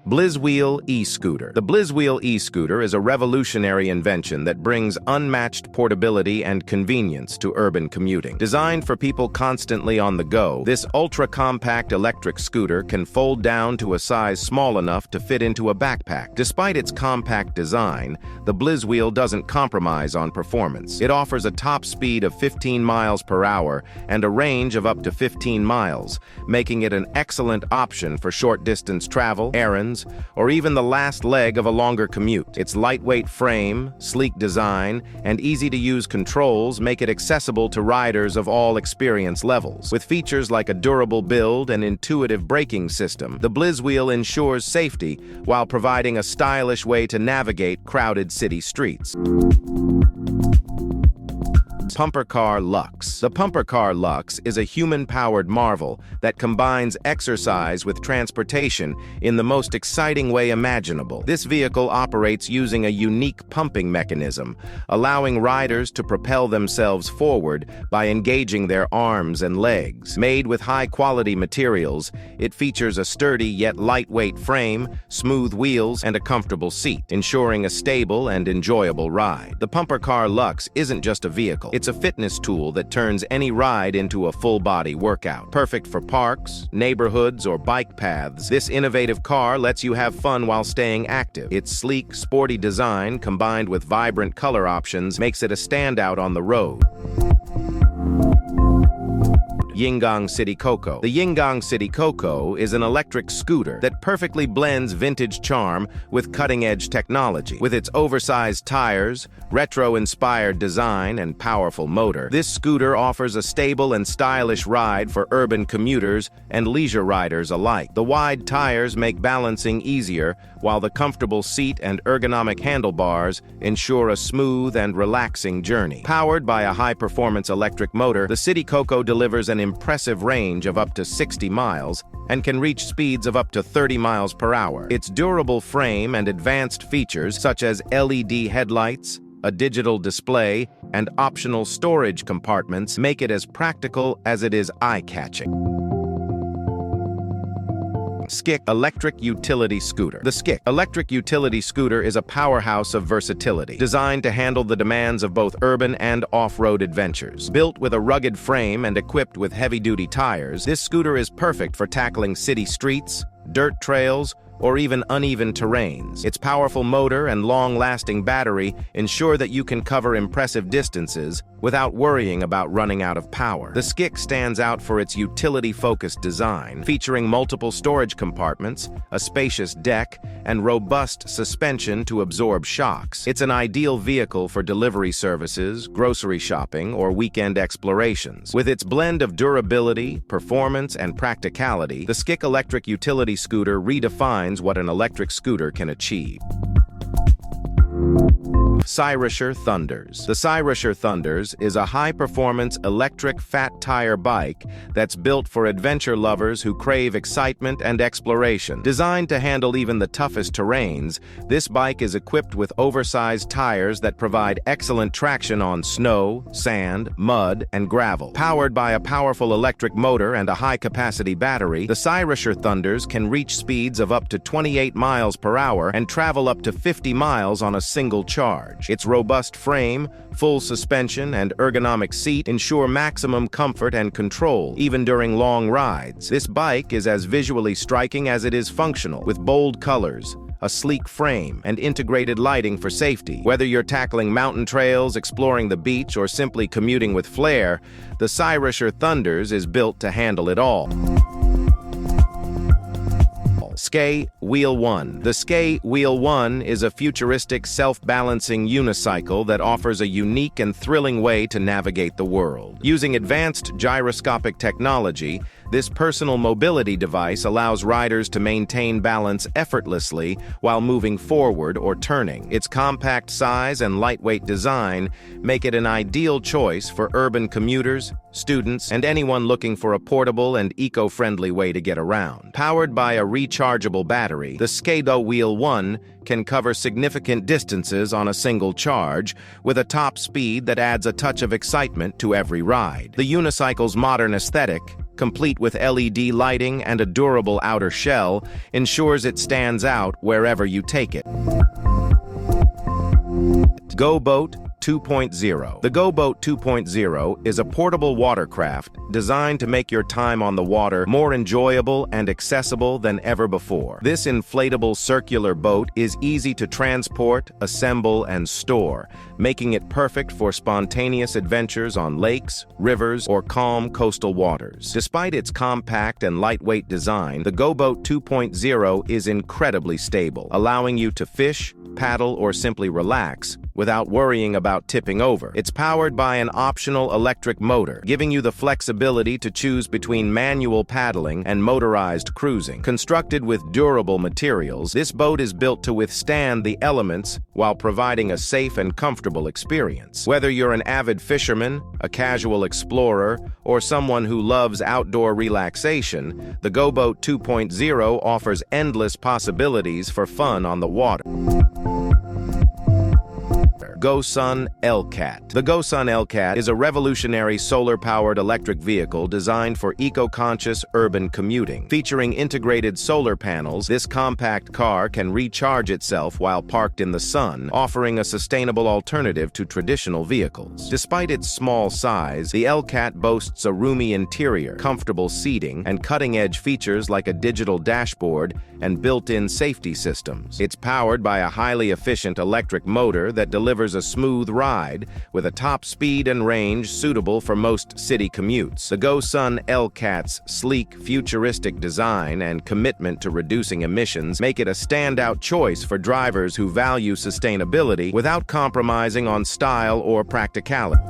Blizwheel E-Scooter. The Blizwheel E-Scooter is a revolutionary invention that brings unmatched portability and convenience to urban commuting. Designed for people constantly on the go, this ultra-compact electric scooter can fold down to a size small enough to fit into a backpack. Despite its compact design, the Blizwheel doesn't compromise on performance. It offers a top speed of 15 miles per hour and a range of up to 15 miles, making it an excellent option for short-distance travel, errands, or even the last leg of a longer commute. Its lightweight frame, sleek design, and easy-to-use controls make it accessible to riders of all experience levels. With features like a durable build and intuitive braking system, the Blizwheel ensures safety while providing a stylish way to navigate crowded city streets. Car Luxe. The Car Luxe is a human-powered marvel that combines exercise with transportation in the most exciting way imaginable. This vehicle operates using a unique pumping mechanism, allowing riders to propel themselves forward by engaging their arms and legs. Made with high-quality materials, it features a sturdy yet lightweight frame, smooth wheels, and a comfortable seat, ensuring a stable and enjoyable ride. The Car Luxe isn't just a vehicle. It's a fitness tool that turns any ride into a full-body workout. Perfect for parks, neighborhoods, or bike paths, this innovative car lets you have fun while staying active. Its sleek, sporty design, combined with vibrant color options, makes it a standout on the road. Yingang Citycoco. The Yingang Citycoco is an electric scooter that perfectly blends vintage charm with cutting-edge technology. With its oversized tires, retro-inspired design, and powerful motor, this scooter offers a stable and stylish ride for urban commuters and leisure riders alike. The wide tires make balancing easier, while the comfortable seat and ergonomic handlebars ensure a smooth and relaxing journey. Powered by a high-performance electric motor, the Citycoco delivers an impressive range of up to 60 miles and can reach speeds of up to 30 miles per hour. Its durable frame and advanced features such as LED headlights, a digital display, and optional storage compartments make it as practical as it is eye-catching. Skick Electric Utility Scooter. The Skick Electric Utility Scooter is a powerhouse of versatility, designed to handle the demands of both urban and off-road adventures. Built with a rugged frame and equipped with heavy-duty tires, this scooter is perfect for tackling city streets, dirt trails, or even uneven terrains. Its powerful motor and long-lasting battery ensure that you can cover impressive distances without worrying about running out of power. The Skick stands out for its utility-focused design, featuring multiple storage compartments, a spacious deck, and robust suspension to absorb shocks. It's an ideal vehicle for delivery services, grocery shopping, or weekend explorations. With its blend of durability, performance, and practicality, the Skick Electric Utility Scooter redefines what an electric scooter can achieve. Cyrusher Thunders. The Cyrusher Thunders is a high-performance electric fat tire bike that's built for adventure lovers who crave excitement and exploration. Designed to handle even the toughest terrains, this bike is equipped with oversized tires that provide excellent traction on snow, sand, mud, and gravel. Powered by a powerful electric motor and a high-capacity battery, the Cyrusher Thunders can reach speeds of up to 28 miles per hour and travel up to 50 miles on a single charge. Its robust frame, full suspension, and ergonomic seat ensure maximum comfort and control, even during long rides. This bike is as visually striking as it is functional, with bold colors, a sleek frame, and integrated lighting for safety. Whether you're tackling mountain trails, exploring the beach, or simply commuting with flair, the Cyrusher Thunders is built to handle it all. SKWHEEL 1. The SKWHEEL 1 is a futuristic self-balancing unicycle that offers a unique and thrilling way to navigate the world. Using advanced gyroscopic technology, this personal mobility device allows riders to maintain balance effortlessly while moving forward or turning. Its compact size and lightweight design make it an ideal choice for urban commuters, students, and anyone looking for a portable and eco-friendly way to get around. Powered by a rechargeable battery, the SKWHEEL 1 can cover significant distances on a single charge, with a top speed that adds a touch of excitement to every ride. The unicycle's modern aesthetic, complete with LED lighting and a durable outer shell, ensures it stands out wherever you take it. GoBoat 2.0. The GoBoat 2.0 is a portable watercraft designed to make your time on the water more enjoyable and accessible than ever before. This inflatable circular boat is easy to transport, assemble, and store, making it perfect for spontaneous adventures on lakes, rivers, or calm coastal waters. Despite its compact and lightweight design, the GoBoat 2.0 is incredibly stable, allowing you to fish, paddle, or simply relax without worrying about tipping over. It's powered by an optional electric motor, giving you the flexibility to choose between manual paddling and motorized cruising. Constructed with durable materials, this boat is built to withstand the elements while providing a safe and comfortable experience. Whether you're an avid fisherman, a casual explorer, or someone who loves outdoor relaxation, the GoBoat 2.0 offers endless possibilities for fun on the water. GoSun Elcat. The GoSun Elcat is a revolutionary solar-powered electric vehicle designed for eco-conscious urban commuting. Featuring integrated solar panels, this compact car can recharge itself while parked in the sun, offering a sustainable alternative to traditional vehicles. Despite its small size, the Elcat boasts a roomy interior, comfortable seating, and cutting-edge features like a digital dashboard and built-in safety systems. It's powered by a highly efficient electric motor that delivers a smooth ride with a top speed and range suitable for most city commutes. The GoSun Elcat's sleek, futuristic design and commitment to reducing emissions make it a standout choice for drivers who value sustainability without compromising on style or practicality.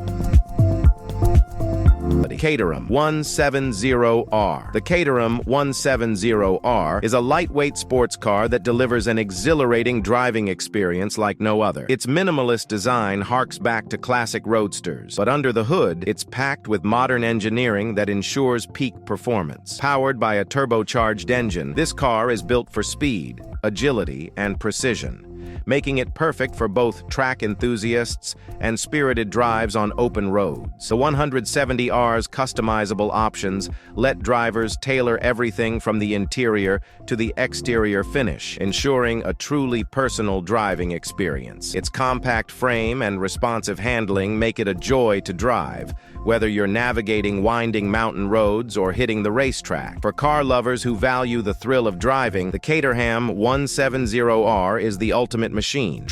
Caterham 170R. The Caterham 170R is a lightweight sports car that delivers an exhilarating driving experience like no other. Its minimalist design harks back to classic roadsters, but under the hood, it's packed with modern engineering that ensures peak performance. Powered by a turbocharged engine, this car is built for speed, agility, and precision, making it perfect for both track enthusiasts and spirited drives on open roads. The 170R's customizable options let drivers tailor everything from the interior to the exterior finish, ensuring a truly personal driving experience. Its compact frame and responsive handling make it a joy to drive, whether you're navigating winding mountain roads or hitting the racetrack. For car lovers who value the thrill of driving, the Caterham 170R is the ultimate machine.